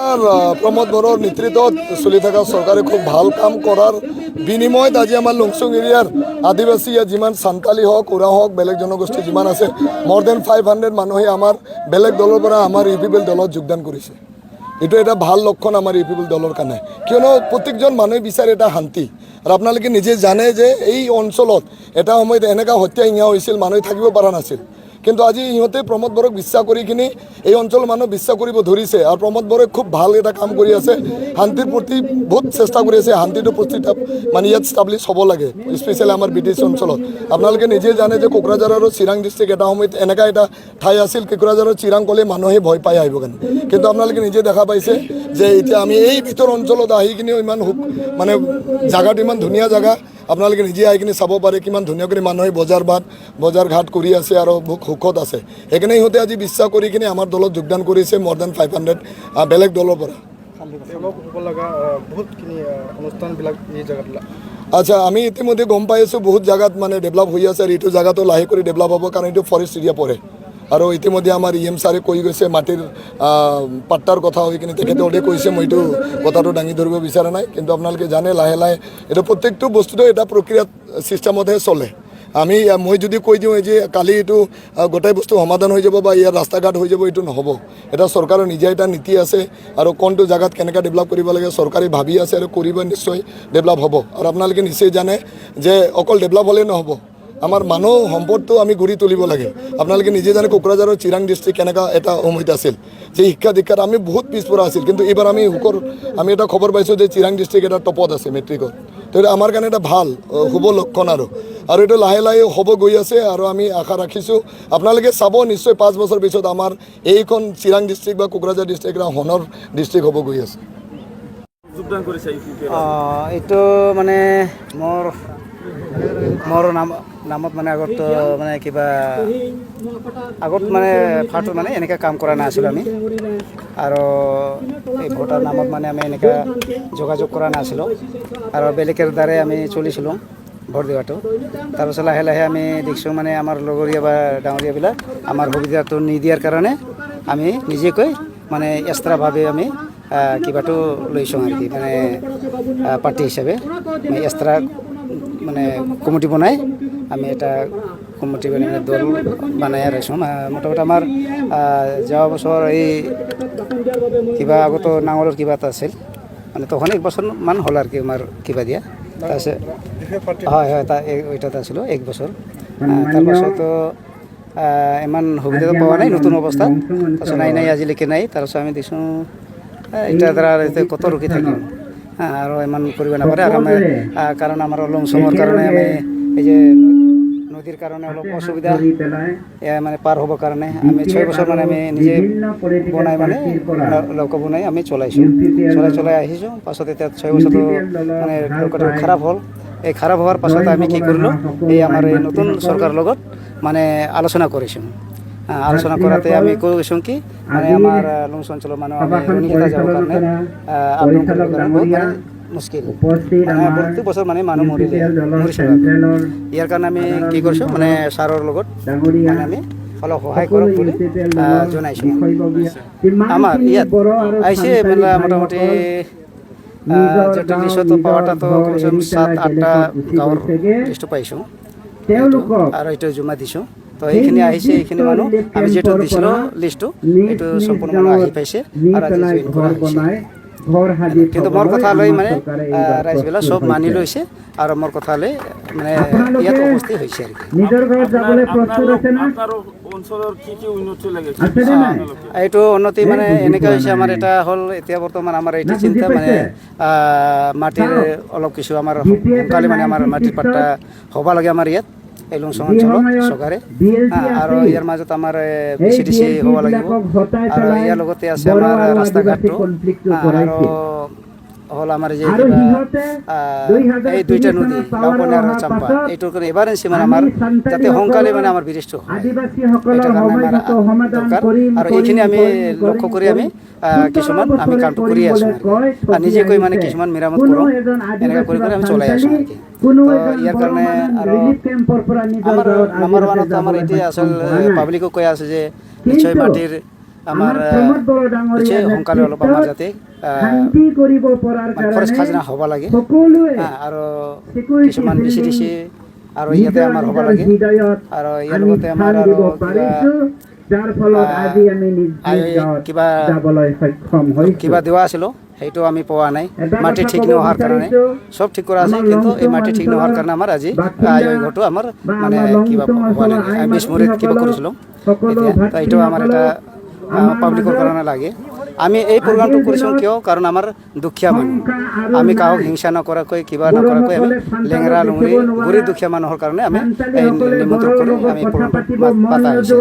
আর প্রমোদ বড়োর নেতৃত্বত চলি থাকা সরকারে খুব ভাল কাম করার বিনিময়ত আজি আমার লুংচুং এরিয়ার আদিবাসী যিমান সান্তালি হোক ওরা হোক বেলেগ জনগোষ্ঠী যিমান আছে মোর দেন 500 মানুহে আমার বেলেগ দলের পৰা আমাৰ ইউপিপিএল দলত যোগদান কৰেছে। এটা এটা ভাল লক্ষণ আমাৰ ইউপিপিএল দলেৰ কাৰণে, কিয়নো প্ৰত্যেকজন মানুহে বিচাৰে এটা শান্তি। আর আপোনালোকে নিজে জানে যে এই অঞ্চলত এটা সময়ত এনেকা হত্যা হিংসা হৈছিল, মানুহে থাকিব পৰা নাছিল। কিন্তু আজি ইহঁতে প্ৰমোদ বড়োক বিশ্বাস কৰি কিনি এই অঞ্চলৰ মানুহ বিশ্বাস কৰিব ধৰিছে। আৰু প্ৰমোদ বড়োই খুব ভাল এটা কাম কৰি আছে, শান্তিৰ প্ৰতি বহুত চেষ্টা কৰি আছে। শান্তিটো প্ৰতিষ্ঠা মানে ইয়াত ষ্টাব্লিছ হ'ব লাগে, স্পেচিয়েলি আমাৰ BTC অঞ্চলত। আপোনালোকে নিজে জানে যে কোকৰাঝাৰ আৰু চিৰাং ডিষ্ট্ৰিক্ট এটা সময়ত এনেকা এটা ঠাই আছিল, কোকৰাঝাৰৰ চিৰাং ক'লে মানুহে ভয় পাই আহিব কাৰণে। কিন্তু আপোনালোকে নিজে দেখা পাইছে যে এতিয়া আমি এই ভিতৰ অঞ্চলত আহি কিনিও ইমান মানে জাগাটো ইমান ধুনীয়া জাগা। আপোনালোকে নিজে আহি কিনে চাব পাৰে কিমান ধুনীয়া কৰি মানুহে বজাৰ ঘাট কৰি আছে আৰু বহুত সুখত আছে। সেইকাৰণে ইহঁতে আজি বিশ্বাস কৰি কিনে আমাৰ দলত যোগদান কৰিছে more than 500 বেলেগ দলৰ পৰা। আচ্ছা, আমি ইতিমধ্যে গম পাই আছোঁ বহুত জাগাত মানে ডেভেলপ হৈ আছে, আৰু এইটো জাগাটো লাহে কৰি ডেভেলপ হ'ব, কাৰণ এইটো ফৰেষ্ট এৰিয়া পৰে। আৰু ইতিমধ্যে আমাৰ EM ছাৰে কৈ গৈছে মাটিৰ পাট্টাৰ কথা হৈ কিনে তেখেতে অলৰেডি কৈছে, মই এইটো কথাটো দাঙি ধৰিব বিচৰা নাই। কিন্তু আপোনালোকে জানে লাহে লাহে এইটো প্ৰত্যেকটো বস্তুটো এটা প্ৰক্ৰিয়াত ছিষ্টেমতহে চলে। মই যদি কৈ দিওঁ যে কালি এইটো গোটেই বস্তু সমাধান হৈ যাব বা ইয়াৰ ৰাস্তা ঘাট হৈ যাব, এইটো নহ'ব। এটা চৰকাৰৰ নিজে এটা নীতি আছে, আৰু কোনটো জাগাত কেনেকৈ ডেভেলপ কৰিব লাগে চৰকাৰে ভাবি আছে, আৰু কৰিব নিশ্চয় ডেভেলপ হ'ব। আৰু আপোনালোকে নিশ্চয় জানে যে অকল ডেভেলপ হ'লেই নহ'ব, আমাৰ মানুহ সম্পদটো আমি গঢ়ি তুলিব লাগে। আপোনালোকে নিজে জানে কোকৰাঝাৰৰ চিৰাং ডিষ্ট্ৰিক্ট কেনেকুৱা এটা সময়ত আছিল, যে শিক্ষা দীক্ষাত আমি বহুত পিছপৰা আছিল। কিন্তু এইবাৰ আমি এটা খবৰ পাইছোঁ যে চিৰাং ডিষ্ট্ৰিক্ট এটা টপত আছে মেট্ৰিকত। তো এটা আমাৰ কাৰণে এটা ভাল শুভ লক্ষণ। আৰু এইটো লাহে লাহে হ'ব গৈ আছে, আৰু আমি আশা ৰাখিছোঁ আপোনালোকে চাব নিশ্চয় 5 বছৰ পিছত আমাৰ এইখন চিৰাং ডিষ্ট্ৰিক্ট বা কোকৰাঝাৰ ডিষ্ট্ৰিক্ট এটা হনৰ ডিষ্ট্ৰিক্ট হ'ব গৈ আছে। এইটো মানে মোৰ নামত মানে আগত মানে কিবা আগত মানে ফাৰ্টত মানে এনেকৈ কাম কৰা নাছিলোঁ আমি, আৰু এই ভোটাৰ নামত মানে আমি এনেকৈ যোগাযোগ কৰা নাছিলোঁ, আৰু বেলেগৰ দ্বাৰাই আমি চলিছিলোঁ ভোট দিয়াটো। তাৰপিছত লাহে লাহে আমি দেখিছোঁ মানে আমাৰ লগৰীয়া বা ডাঙৰীয়াবিলাক আমাৰ সুবিধাটো নিদিয়াৰ কাৰণে আমি নিজেকৈ মানে এক্সট্ৰাভাৱে আমি কিবাটো লৈছোঁ আৰু কি মানে পাৰ্টি হিচাপে এক্সট্ৰা মানে কমিটি বনাই আমি এটা কমিটি বনাই দল বনাই আছোঁ। মোটামুটি আমাৰ যোৱা বছৰ এই কিবা আগত নাঙলৰ কিবা এটা আছিল, মানে তখন 1 বছৰমান হ'ল আৰু কি আমাৰ কিবা দিয়া। তাৰপিছত হয় ওইটাত আছিলোঁ 1 বছৰ। তাৰপাছতো ইমান সুবিধাটো পোৱা নাই নতুন অৱস্থাত। তাৰপিছত নাই আজিলৈকে নাই। তাৰপিছত আমি দেখিছোঁ এটাৰ দ্বাৰা কত ৰখি থাকিম, আৰু ইমান কৰিব নাপাৰে। আৰু আমাৰ কাৰণ আমাৰ লংচমৰ কাৰণে আমি এই যে নদীৰ কাৰণে অলপ অসুবিধা মানে পাৰ হ'বৰ কাৰণে আমি 6 বছৰ মানে আমি নিজে বনাই মানে লৌকা বনাই আমি চলাই আহিছোঁ। পাছত এতিয়া 6 বছৰটো মানে লৌকাটো খাৰাপ হ'ল। এই খাৰাপ হোৱাৰ পাছত আমি কি কৰিলোঁ, এই আমাৰ এই নতুন চৰকাৰৰ লগত মানে আলোচনা কৰিছোঁ। আলোচনা কৰাতে আমি কৈছোঁ কি মানে আমাৰ লংচ অঞ্চলৰ মানুহ আমি ৰুণিকেটা যাবৰ কাৰণে আপডাউন কৰিবৰ কাৰণে বহুত মানে মুস্কিল, মানে প্ৰত্যেক বছৰ মানে মানুহ মৰিছে। ইয়াৰ কাৰণে আমি কি কৰিছোঁ মানে ছাৰৰ লগত মানে আমি অলপ সহায় কৰক বুলি জনাইছোঁ। আমাৰ ইয়াত আহিছে মানে মোটামুটি যেটা লিষ্টটো পাৱাটাতো কমচে কম 7-8টা গাঁৱৰ লিষ্টটো পাইছোঁ, আৰু এইটো জমা দিছোঁ। তো এইখিনি আহিছে, এইখিনি মানুহ আমি যিটো দিছিলোঁ লিষ্টটো এইটো সম্পূৰ্ণ মানুহ আহি পাইছে আৰু আজি জইন কৰা হৈছে। কিন্তু মোৰ কথা লৈ মানে ৰাইজবিলাক চব মানি লৈছে, আৰু মোৰ কথা লৈ মানে ইয়াত উপস্থিত হৈছে আৰু এইটো উন্নতি মানে এনেকৈ হৈছে। আমাৰ এটা হ'ল এতিয়া বৰ্তমান আমাৰ এইটো চিন্তা মানে মাটিৰ অলপ কিছু আমাৰ সোনকালে মানে আমাৰ মাটিৰ পাট্টা হ'ব লাগে আমাৰ ইয়াত এই লংচং অঞ্চলত চৰকাৰে, আৰু ইয়াৰ মাজত আমাৰ BCDC হ'ব লাগিব, আৰু ইয়াৰ লগতে আছে আমাৰ ৰাস্তা ঘাটটো, আৰু হ'ল আমাৰ যে এই 2টা নদী লাউপানী আৰু চাম্পা, এইটোৰ কাৰণে এমাৰ্জেঞ্চি মানে আমাৰ যাতে সোনকালে মানে আমাৰ ব্ৰিজটো হয়, এইটোৰ কাৰণে আমাৰ দৰকাৰ। আৰু এইখিনি আমি লক্ষ্য কৰি আমি কিছুমান আমি কামটো কৰি আছোঁ, আৰু নিজেকৈ মানে কিছুমান মেৰামত কৰোঁ, এনেকৈ কৰি আমি চলাই আছোঁ আৰু কি। তো ইয়াৰ কাৰণে আৰু আমাৰ নাম্বাৰ 1ত আমাৰ এতিয়া আচল পাব্লিকক কৈ আছে যে নিশ্চয় মাটিৰ আমাৰ হৈছে সোনকালে অলপ আমাৰ যাতে মানে খৰচ খাজনা হ'ব লাগে আৰু কিছুমান ডিচি ডিচি আৰু ইয়াতে আমাৰ হ'ব লাগে আৰু ইয়াৰ লগতে আমাৰ আৰু কিবা কিবা দিয়া আছিলোঁ সেইটো আমি পোৱা নাই মাটি ঠিক নোহোৱাৰ কাৰণে চব ঠিক কৰা আছে কিন্তু এই মাটি ঠিক নোহোৱাৰ কাৰণে আমাৰ আজি ঘৰটো আমাৰ মানে কিবা হোৱা নাই আমি বিস্মৃত কিবা কৰিছিলোঁ এতিয়া এইটো আমাৰ এটা পাব্লিকৰ কাৰণে লাগে আমি এই প্ৰগ্ৰামটো কৰিছোঁ কিয় কাৰণ আমাৰ দুখীয়া মানুহ আমি কাহক হিংসা নকৰাকৈ কিবা নকৰাকৈ আমি লেঙেৰা লুঙৰি গৰীব দুখীয়া মানুহৰ কাৰণে আমি এই নিমন্ত্ৰণ কৰি আমি প্ৰগ্ৰামটো পাতা হৈছে